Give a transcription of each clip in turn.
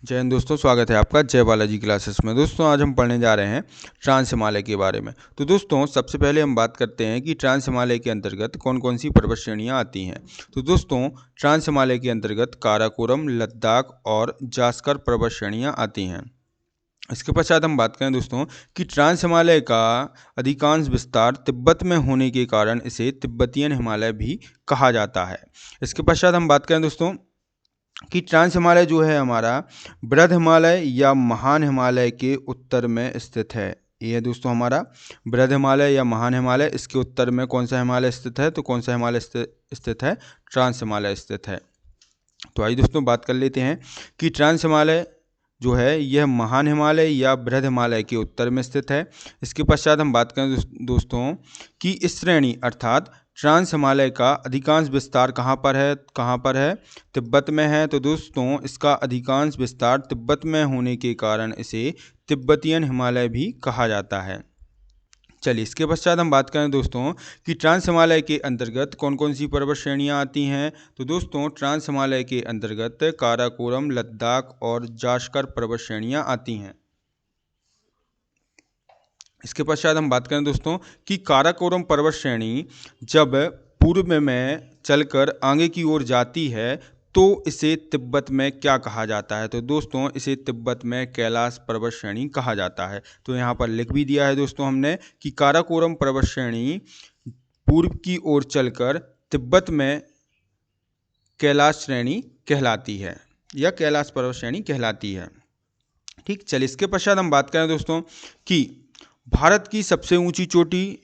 जय हिंद दोस्तों, स्वागत है आपका जय बालाजी क्लासेस में। दोस्तों आज हम पढ़ने जा रहे हैं ट्रांस हिमालय के बारे में। तो दोस्तों सबसे पहले हम बात करते हैं कि ट्रांस हिमालय के अंतर्गत कौन कौन सी पर्वत श्रेणियाँ आती हैं। तो दोस्तों ट्रांस हिमालय के अंतर्गत काराकोरम, लद्दाख और जास्कर पर्वत श्रेणियाँ आती हैं। इसके पश्चात हम बात करें दोस्तों कि ट्रांस हिमालय का अधिकांश विस्तार तिब्बत में होने के कारण इसे तिब्बतियन हिमालय भी कहा जाता है। इसके पश्चात हम बात करें दोस्तों कि ट्रांस हिमालय जो है हमारा बृहद हिमालय या महान हिमालय के उत्तर में स्थित है। ये है दोस्तों हमारा बृहद हिमालय या महान हिमालय। इसके उत्तर में कौन सा हिमालय स्थित है? तो कौन सा हिमालय स्थित है? ट्रांस हिमालय स्थित है। तो आइए दोस्तों बात कर लेते हैं कि ट्रांस हिमालय जो है यह महान हिमालय या बृहद हिमालय के उत्तर में स्थित है। इसके पश्चात हम बात करें दोस्तों कि इस श्रेणी अर्थात ट्रांस हिमालय का अधिकांश विस्तार कहाँ पर है? तिब्बत में है। तो दोस्तों इसका अधिकांश विस्तार तिब्बत में होने के कारण इसे तिब्बतियन हिमालय भी कहा जाता है। चलिए इसके पश्चात हम बात करें दोस्तों कि ट्रांस हिमालय के अंतर्गत कौन कौन सी पर्वत श्रेणियाँ आती हैं। तो दोस्तों ट्रांस हिमालय के अंतर्गत काराकोरम, लद्दाख और जास्कर पर्वत श्रेणियाँ आती हैं। इसके पश्चात हम बात करें दोस्तों कि काराकोरम पर्वत श्रेणी जब पूर्व में चलकर आगे की ओर जाती है तो इसे तिब्बत में क्या कहा जाता है? तो दोस्तों इसे तिब्बत में कैलाश पर्वत श्रेणी कहा जाता है। तो यहाँ पर लिख भी दिया है दोस्तों हमने कि काराकोरम पर्वत श्रेणी पूर्व की ओर चलकर तिब्बत में कैलाश श्रेणी कहलाती है या कैलाश पर्वत श्रेणी कहलाती है। ठीक, चलिए इसके पश्चात हम बात करें दोस्तों कि भारत की सबसे ऊंची चोटी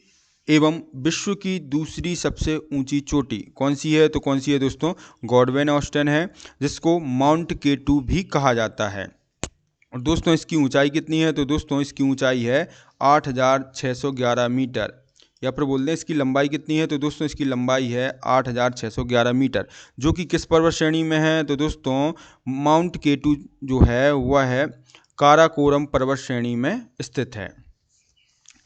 एवं विश्व की दूसरी सबसे ऊंची चोटी कौन सी है? तो कौन सी है दोस्तों? गॉडवेन ऑस्टेन है, जिसको माउंट केटू भी कहा जाता है। और दोस्तों इसकी ऊंचाई कितनी है? तो दोस्तों इसकी ऊंचाई है 8,611 मीटर। या फिर बोल दें इसकी लंबाई कितनी है? तो दोस्तों इसकी लंबाई है 8,611 मीटर, जो कि किस पर्वत श्रेणी में है? तो दोस्तों माउंट केटू जो है वह है काराकोरम पर्वत श्रेणी में स्थित है।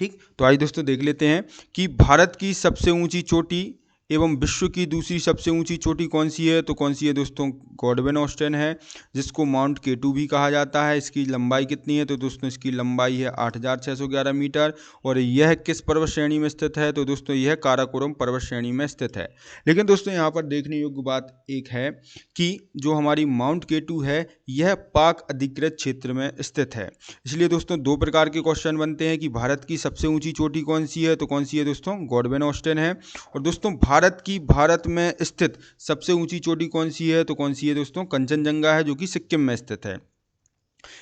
ठीक, तो आइए दोस्तों देख लेते हैं कि भारत की सबसे ऊंची चोटी एवं विश्व की दूसरी सबसे ऊंची चोटी कौन सी है? तो कौन सी है दोस्तों? गॉडवेन ऑस्टेन है, जिसको माउंट केटू भी कहा जाता है। इसकी लंबाई कितनी है? तो दोस्तों इसकी लंबाई है 8,611 मीटर। और यह किस पर्वत श्रेणी में स्थित है? तो दोस्तों यह काराकोरम पर्वत श्रेणी में स्थित है। लेकिन दोस्तों यहाँ पर देखने योग्य बात एक है कि जो हमारी माउंट केटू है यह पाक अधिकृत क्षेत्र में स्थित है। इसलिए दोस्तों दो प्रकार के क्वेश्चन बनते हैं कि भारत की सबसे ऊंची चोटी कौन सी है? तो कौन सी है दोस्तों? गॉडवेन ऑस्टेन है। और दोस्तों भारत में स्थित सबसे ऊंची चोटी कौन सी है? तो कौन सी है दोस्तों? कंचनजंगा है, जो कि सिक्किम में स्थित है।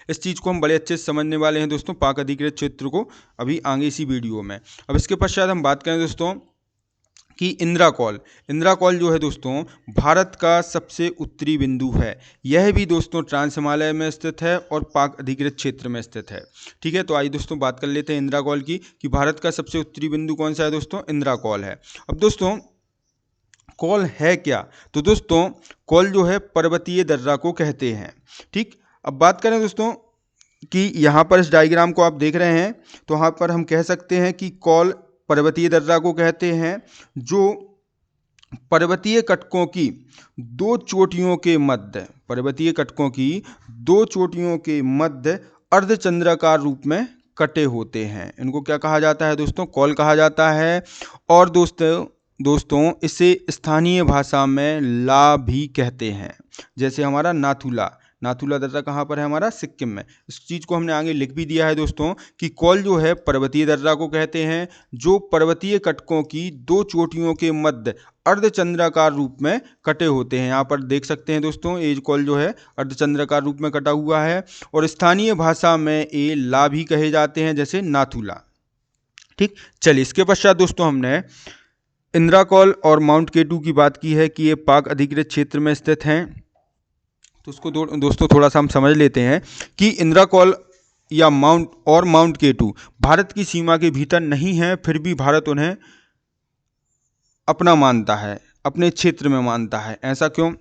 इस चीज़ को हम बड़े अच्छे से समझने वाले हैं दोस्तों पाक अधिकृत क्षेत्र को अभी आगे इसी वीडियो में। अब इसके पश्चात हम बात करें दोस्तों कि इंदिरा कॉल जो है दोस्तों भारत का सबसे उत्तरी बिंदु है। यह भी दोस्तों ट्रांस हिमालय में स्थित है और पाक अधिकृत क्षेत्र में स्थित है। ठीक है, तो आइए दोस्तों बात कर लेते हैं इंदिरा कॉल की कि भारत का सबसे उत्तरी बिंदु कौन सा है? दोस्तों इंदिरा कॉल है। अब दोस्तों कॉल है क्या? तो दोस्तों कॉल जो है पर्वतीय दर्रा को कहते हैं। ठीक, अब बात करें दोस्तों कि यहाँ पर इस डायग्राम को आप देख रहे हैं तो यहाँ पर हम कह सकते हैं कि कॉल पर्वतीय दर्रा को कहते हैं, जो पर्वतीय कटकों की दो चोटियों के मध्य अर्धचंद्राकार रूप में कटे होते हैं। इनको क्या कहा जाता है दोस्तों? कॉल कहा जाता है। और दोस्तों इसे स्थानीय भाषा में ला भी कहते हैं। जैसे हमारा नाथुला दर्रा कहाँ पर है? हमारा सिक्किम में। इस चीज़ को हमने आगे लिख भी दिया है दोस्तों कि कॉल जो है पर्वतीय दर्रा को कहते हैं, जो पर्वतीय कटकों की दो चोटियों के मध्य अर्धचंद्राकार रूप में कटे होते हैं। यहाँ पर देख सकते हैं दोस्तों ये कॉल जो है अर्धचंद्राकार रूप में कटा हुआ है और स्थानीय भाषा में ये ला भी कहे जाते हैं, जैसे नाथुला। ठीक, चलिए इसके पश्चात दोस्तों हमने इंदिरा कॉल और माउंट केटू की बात की है कि ये पाक अधिकृत क्षेत्र में स्थित हैं। तो उसको दोस्तों थोड़ा सा हम समझ लेते हैं कि इंदिरा कॉल या माउंट केटू भारत की सीमा के भीतर नहीं है, फिर भी भारत उन्हें अपना मानता है, अपने क्षेत्र में मानता है। ऐसा क्यों?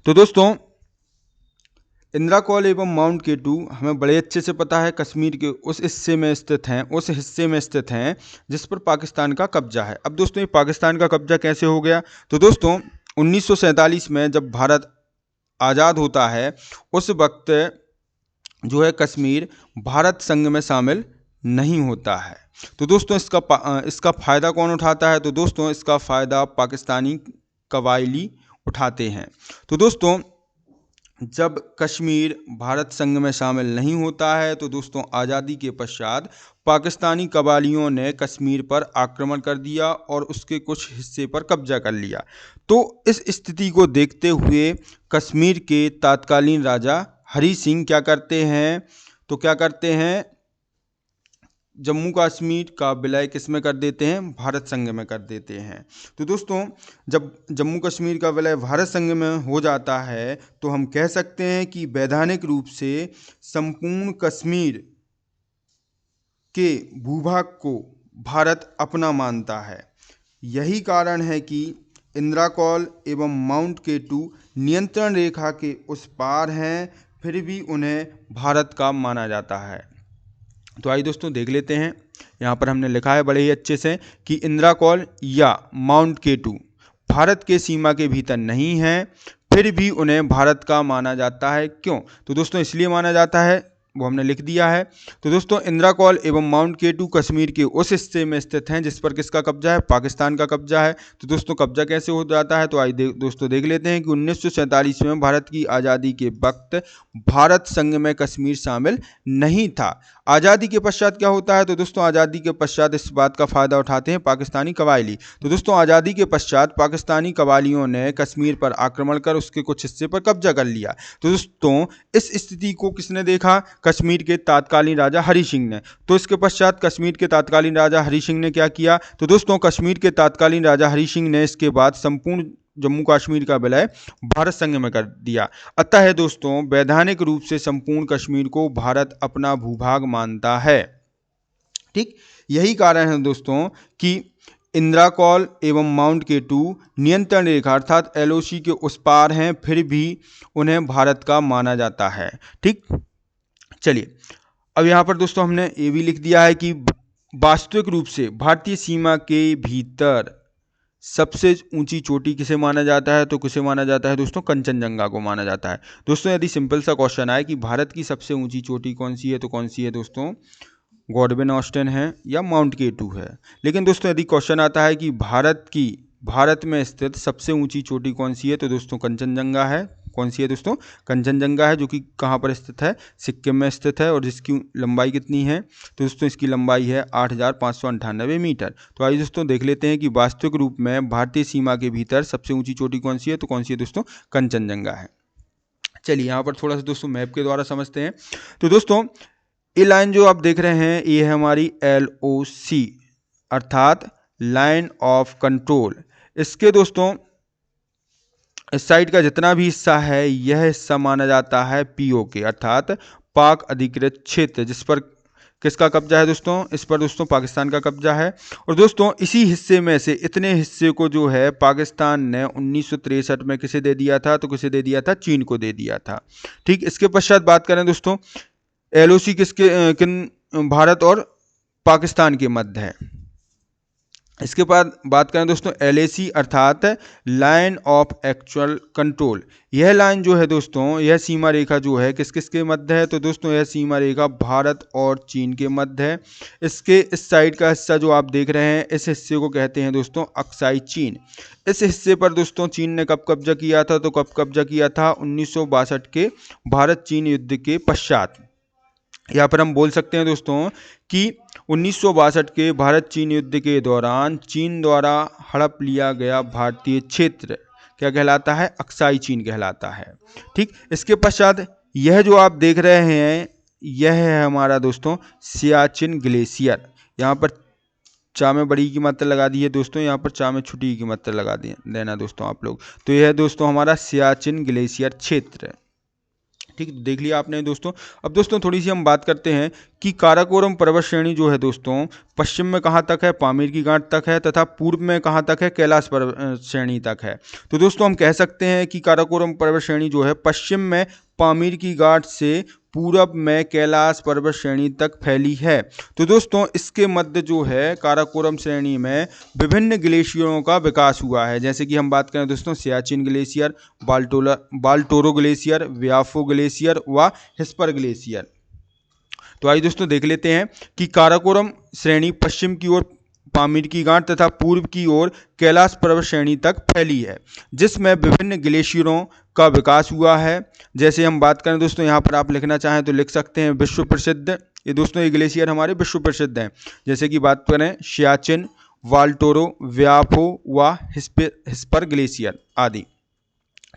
तो दोस्तों इंदिरा कॉल एवं माउंट केटू हमें बड़े अच्छे से पता है कश्मीर के उस हिस्से में स्थित हैं जिस पर पाकिस्तान का कब्जा है। अब दोस्तों ये पाकिस्तान का कब्जा कैसे हो गया? तो दोस्तों 1947 में जब भारत आज़ाद होता है उस वक्त जो है कश्मीर भारत संघ में शामिल नहीं होता है। तो दोस्तों इसका फ़ायदा कौन उठाता है? तो दोस्तों इसका फ़ायदा पाकिस्तानी कबायली उठाते हैं। तो दोस्तों जब कश्मीर भारत संघ में शामिल नहीं होता है तो दोस्तों आज़ादी के पश्चात पाकिस्तानी कबायलियों ने कश्मीर पर आक्रमण कर दिया और उसके कुछ हिस्से पर कब्जा कर लिया। तो इस स्थिति को देखते हुए कश्मीर के तत्कालीन राजा हरि सिंह क्या करते हैं? तो क्या करते हैं, जम्मू कश्मीर का विलय किस में कर देते हैं? भारत संघ में कर देते हैं। तो दोस्तों जब जम्मू कश्मीर का विलय भारत संघ में हो जाता है तो हम कह सकते हैं कि वैधानिक रूप से संपूर्ण कश्मीर के भूभाग को भारत अपना मानता है। यही कारण है कि इंदिरा कॉल एवं माउंट केटू नियंत्रण रेखा के उस पार हैं, फिर भी उन्हें भारत का माना जाता है। तो आइए दोस्तों देख लेते हैं, यहाँ पर हमने लिखा है बड़े ही अच्छे से कि इंदिरा कॉल या माउंट केटू भारत के सीमा के भीतर नहीं है, फिर भी उन्हें भारत का माना जाता है। क्यों? तो दोस्तों इसलिए माना जाता है, वो हमने लिख दिया है। तो दोस्तों इंदिरा कॉल एवं माउंट केटू कश्मीर के उस हिस्से में स्थित हैं जिस पर किसका कब्जा है? पाकिस्तान का कब्जा है। तो दोस्तों कब्जा कैसे हो जाता है? तो आइए दोस्तों देख लेते हैं कि 1947 में भारत की आज़ादी के वक्त भारत संघ में कश्मीर शामिल नहीं था। आज़ादी के पश्चात क्या होता है? तो दोस्तों आज़ादी के पश्चात इस बात का फ़ायदा उठाते हैं पाकिस्तानी कबायली। तो दोस्तों आज़ादी के पश्चात पाकिस्तानी कबायलियों ने कश्मीर पर आक्रमण कर उसके कुछ हिस्से पर कब्जा कर लिया। तो दोस्तों इस स्थिति को किसने देखा? कश्मीर के तत्कालीन राजा हरि सिंह ने। तो इसके पश्चात कश्मीर के तत्कालीन राजा हरि सिंह ने क्या किया? तो दोस्तों कश्मीर के तत्कालीन राजा हरि सिंह ने इसके बाद संपूर्ण जम्मू कश्मीर का विलय भारत संघ में कर दिया। अतः दोस्तों वैधानिक रूप से संपूर्ण कश्मीर को भारत अपना भूभाग मानता है। ठीक, यही कारण है दोस्तों कि इंदिरा कॉल एवं माउंट केटू नियंत्रण रेखा अर्थात LOC के उस पार हैं, फिर भी उन्हें भारत का माना जाता है। ठीक, चलिए अब यहाँ पर दोस्तों हमने ये भी लिख दिया है कि वास्तविक रूप से भारतीय सीमा के भीतर सबसे ऊंची चोटी किसे माना जाता है? तो किसे माना जाता है दोस्तों? कंचनजंगा को माना जाता है। दोस्तों यदि सिंपल सा क्वेश्चन आए कि भारत की सबसे ऊंची चोटी कौन सी है, तो कौन सी है दोस्तों? गॉडविन ऑस्टिन है या माउंट केटू है। लेकिन दोस्तों यदि क्वेश्चन आता है कि भारत में स्थित सबसे ऊंची चोटी कौन सी है, तो दोस्तों कंचनजंगा है। कौन सी है दोस्तों? कंचनजंगा है, जो कि कहाँ पर स्थित है? सिक्किम में स्थित है। और जिसकी लंबाई कितनी है? तो दोस्तों इसकी लंबाई है 8,598 मीटर। तो आइए दोस्तों देख लेते हैं कि वास्तविक रूप में भारतीय सीमा के भीतर सबसे ऊंची चोटी कौन सी है, तो कौन सी है दोस्तों? कंचनजंगा है। चलिए यहाँ पर थोड़ा सा दोस्तों मैप के द्वारा समझते हैं। तो दोस्तों ये लाइन जो आप देख रहे हैं ये है हमारी LOC अर्थात लाइन ऑफ कंट्रोल। इसके दोस्तों इस साइड का जितना भी हिस्सा है यह हिस्सा माना जाता है POK अर्थात पाक अधिकृत क्षेत्र, जिस पर किसका कब्जा है दोस्तों? इस पर दोस्तों पाकिस्तान का कब्जा है। और दोस्तों इसी हिस्से में से इतने हिस्से को जो है पाकिस्तान ने 1963 में किसे दे दिया था? तो किसे दे दिया था? चीन को दे दिया था। ठीक, इसके पश्चात बात करें दोस्तों LOC किन भारत और पाकिस्तान के मध्य है। इसके बाद बात करें दोस्तों LAC अर्थात लाइन ऑफ एक्चुअल कंट्रोल। यह लाइन जो है दोस्तों, यह सीमा रेखा जो है किस किस के मध्य है? तो दोस्तों यह सीमा रेखा भारत और चीन के मध्य है। इसके इस साइड का हिस्सा जो आप देख रहे हैं इस हिस्से को कहते हैं दोस्तों अक्साई चीन। इस हिस्से पर दोस्तों चीन ने कब कब्जा किया था? तो कब कब्जा किया था? 1962 के भारत चीन युद्ध के पश्चात। यहाँ पर हम बोल सकते हैं दोस्तों कि 1962 के भारत चीन युद्ध के दौरान चीन द्वारा हड़प लिया गया भारतीय क्षेत्र क्या कहलाता है? अक्साई चीन कहलाता है। ठीक, इसके पश्चात यह जो आप देख रहे हैं यह है हमारा दोस्तों सियाचिन ग्लेशियर। यहाँ पर चा में बड़ी की मात्रा लगा दी है दोस्तों, यहाँ पर चा में छोटी की मात्रा लगा देना दोस्तों आप लोग। तो यह दोस्तों हमारा सियाचिन ग्लेशियर क्षेत्र। ठीक, देख लिया आपने दोस्तों। अब दोस्तों थोड़ी सी हम बात करते हैं कि काराकोरम पर्वत श्रेणी जो है दोस्तों पश्चिम में कहाँ तक है? पामीर की गांठ तक है, तथा पूर्व में कहाँ तक है? कैलाश पर्वत श्रेणी तक है। तो दोस्तों हम कह सकते हैं कि काराकोरम पर्वत श्रेणी जो है पश्चिम में पामीर की गांठ से पूरब में कैलाश पर्वत श्रेणी तक फैली है। तो दोस्तों इसके मध्य जो है काराकोरम श्रेणी में विभिन्न ग्लेशियरों का विकास हुआ है। जैसे कि हम बात करें दोस्तों Siachen glacier, Baltoro glacier, Biafo glacier व हिस्पर ग्लेशियर। तो आइए दोस्तों देख लेते हैं कि काराकोरम श्रेणी पश्चिम की ओर पामीर की गांठ तथा पूर्व की ओर कैलाश पर्वत श्रेणी तक फैली है, जिसमें विभिन्न ग्लेशियरों का विकास हुआ है। जैसे हम बात करें दोस्तों, यहाँ पर आप लिखना चाहें तो लिख सकते हैं विश्व प्रसिद्ध, ये दोस्तों ये ग्लेशियर हमारे विश्व प्रसिद्ध हैं। जैसे कि बात करें सियाचिन, वाल्टोरो, व्याफो व हिस्पर ग्लेशियर आदि।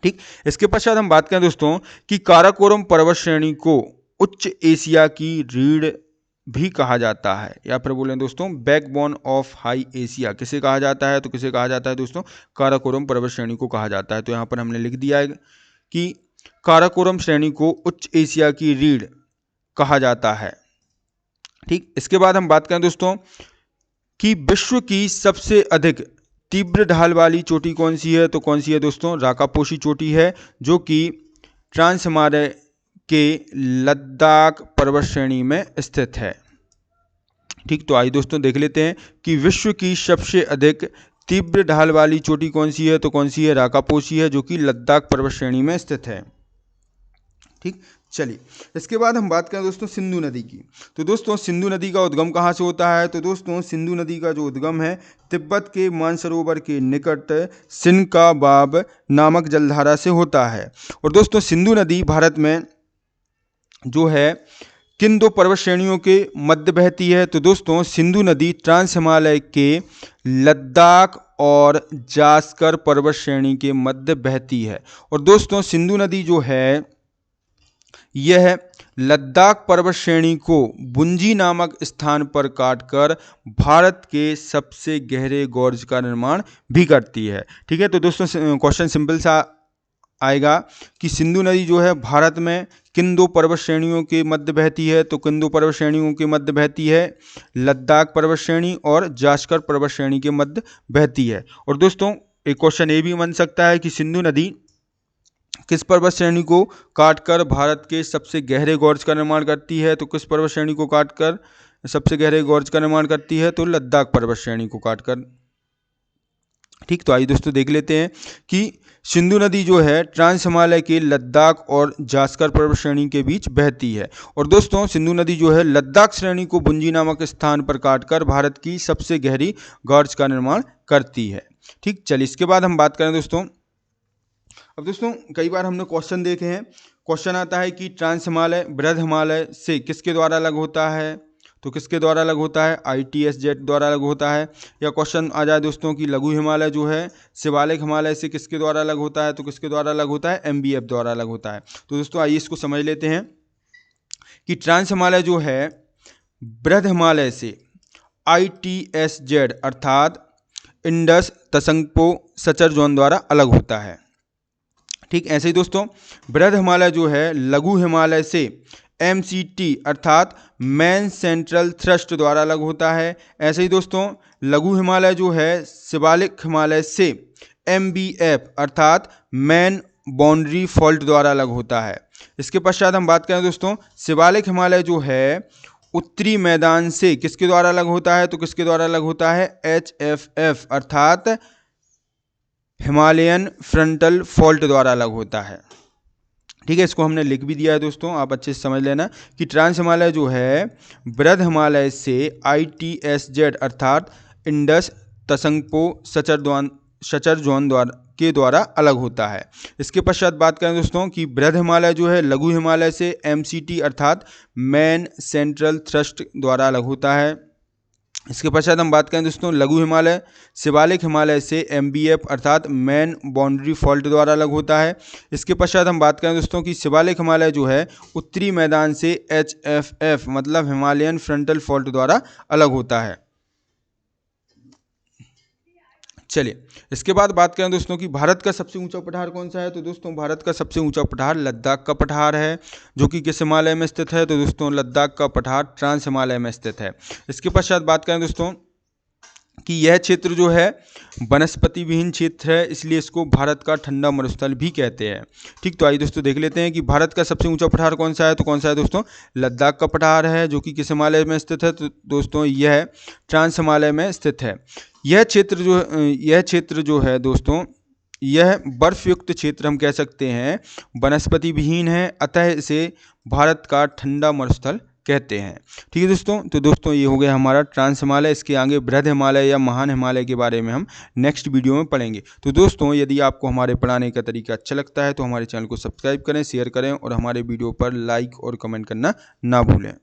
ठीक, इसके पश्चात हम बात करें दोस्तों कि काराकोरम पर्वत श्रेणी को उच्च एशिया की रीढ़ भी कहा जाता है, या फिर बोलें दोस्तों बैकबोन ऑफ हाई एशिया। किसे कहा जाता है? तो किसे कहा जाता है दोस्तों? काराकोरम पर्वत श्रेणी को कहा जाता है। तो यहाँ पर हमने लिख दिया है कि काराकोरम श्रेणी को उच्च एशिया की रीढ़ कहा जाता है। ठीक, इसके बाद हम बात करें दोस्तों कि विश्व की सबसे अधिक तीव्र ढाल वाली चोटी कौन सी है? तो कौन सी है दोस्तों? राकापोशी चोटी है, जो कि ट्रांस हिमालय के लद्दाख पर्वत श्रेणी में स्थित है। ठीक, तो आइए दोस्तों देख लेते हैं कि विश्व की सबसे अधिक तीव्र ढाल वाली चोटी कौन सी है? तो कौन सी है? राकापोशी है, जो कि लद्दाख पर्वत श्रेणी में स्थित है। ठीक, चलिए इसके बाद हम बात करें दोस्तों सिंधु नदी की। तो दोस्तों सिंधु नदी का उद्गम कहाँ से होता है? तो दोस्तों सिंधु नदी का जो उद्गम है तिब्बत के मानसरोवर के निकट सिनकाबाब नामक जलधारा से होता है। और दोस्तों सिंधु नदी भारत में जो है किन दो पर्वत श्रेणियों के मध्य बहती है? तो दोस्तों सिंधु नदी ट्रांस हिमालय के लद्दाख और जास्कर पर्वत श्रेणी के मध्य बहती है। और दोस्तों सिंधु नदी जो है यह लद्दाख पर्वत श्रेणी को बुंजी नामक स्थान पर काटकर भारत के सबसे गहरे गॉर्ज का निर्माण भी करती है। ठीक है, तो दोस्तों क्वेश्चन सिंपल सा आएगा कि सिंधु नदी जो है भारत में किन दो पर्वत श्रेणियों के मध्य बहती है? तो किन दो पर्वत श्रेणियों के मध्य बहती है? लद्दाख पर्वत श्रेणी और जास्कर पर्वत श्रेणी के मध्य बहती है। और दोस्तों एक क्वेश्चन ये भी बन सकता है कि सिंधु नदी किस पर्वत श्रेणी को काटकर भारत के सबसे गहरे गॉर्ज का निर्माण करती है? तो किस पर्वत श्रेणी को काटकर सबसे गहरे गॉर्ज का निर्माण करती है? तो लद्दाख पर्वत श्रेणी को काटकर। ठीक, तो आइए दोस्तों देख लेते हैं कि सिंधु नदी जो है ट्रांस हिमालय के लद्दाख और जास्कर पर्वत श्रेणी के बीच बहती है। और दोस्तों सिंधु नदी जो है लद्दाख श्रेणी को बुंजी नामक स्थान पर काटकर भारत की सबसे गहरी गॉर्ज का निर्माण करती है। ठीक, चलिए इसके बाद हम बात करें दोस्तों, अब दोस्तों कई बार हमने क्वेश्चन देखे हैं, क्वेश्चन आता है कि ट्रांस हिमालय बृहद हिमालय से किसके द्वारा अलग होता है? तो किसके द्वारा अलग होता है? ITS-Z द्वारा अलग होता है। या क्वेश्चन आ जाए दोस्तों कि लघु हिमालय जो है शिवालिक हिमालय से किसके द्वारा अलग होता है? तो किसके द्वारा अलग होता है? MBF द्वारा अलग होता है। तो दोस्तों आइए इसको समझ लेते हैं कि ट्रांस हिमालय जो है बृहद हिमालय से ITS-Z अर्थात इंडस तसंगपो सचर जोन द्वारा अलग होता है। ठीक, ऐसे ही दोस्तों बृहद हिमालय जो है लघु हिमालय से MCT अर्थात मैन सेंट्रल थ्रस्ट द्वारा अलग होता है। ऐसे ही दोस्तों लघु हिमालय जो है शिवालिक हिमालय से MBF अर्थात मैन बाउंड्री फॉल्ट द्वारा अलग होता है। इसके पश्चात हम बात करें दोस्तों शिवालिक हिमालय जो है उत्तरी मैदान से किसके द्वारा अलग होता है? तो किसके द्वारा अलग होता है? HFF अर्थात हिमालयन फ्रंटल फॉल्ट द्वारा अलग होता है। ठीक है, इसको हमने लिख भी दिया है दोस्तों, आप अच्छे से समझ लेना कि ट्रांस हिमालय जो है बृहद हिमालय से ITS-Z अर्थात इंडस तसंगपो सचर जोन द्वारा अलग होता है। इसके पश्चात बात करें दोस्तों कि बृहद हिमालय जो है लघु हिमालय से MCT अर्थात मैन सेंट्रल थ्रस्ट द्वारा अलग होता है। इसके पश्चात हम बात करें दोस्तों लघु हिमालय शिवालिक हिमालय से MBF अर्थात मैन बाउंड्री फॉल्ट द्वारा अलग होता है। इसके पश्चात हम बात करें दोस्तों कि शिवालिक हिमालय जो है उत्तरी मैदान से HFF मतलब हिमालयन फ्रंटल फॉल्ट द्वारा अलग होता है। चलिए इसके बाद बात करें दोस्तों कि भारत का सबसे ऊंचा पठार कौन सा है? तो दोस्तों भारत का सबसे ऊंचा पठार लद्दाख का पठार है, जो कि किस हिमालय में स्थित है? तो दोस्तों लद्दाख का पठार ट्रांस हिमालय में स्थित है। इसके पश्चात बात करें दोस्तों कि यह क्षेत्र जो है वनस्पति विहीन क्षेत्र है, इसलिए इसको भारत का ठंडा मरुस्थल भी कहते हैं। ठीक, तो आइए दोस्तों देख लेते हैं कि भारत का सबसे ऊंचा पठार कौन सा है। तो कौन सा है दोस्तों, लद्दाख का पठार है, जो कि किस हिमालय में स्थित है। तो दोस्तों यह ट्रांस हिमालय में स्थित है। यह क्षेत्र जो है दोस्तों, यह बर्फयुक्त क्षेत्र हम कह सकते हैं, वनस्पति विहीन है, अतः इसे भारत का ठंडा मरुस्थल कहते हैं। ठीक है दोस्तों, तो दोस्तों ये हो गया हमारा ट्रांस हिमालय। इसके आगे बृहद हिमालय या महान हिमालय के बारे में हम नेक्स्ट वीडियो में पढ़ेंगे। तो दोस्तों यदि आपको हमारे पढ़ाने का तरीका अच्छा लगता है तो हमारे चैनल को सब्सक्राइब करें, शेयर करें और हमारे वीडियो पर लाइक और कमेंट करना ना भूलें।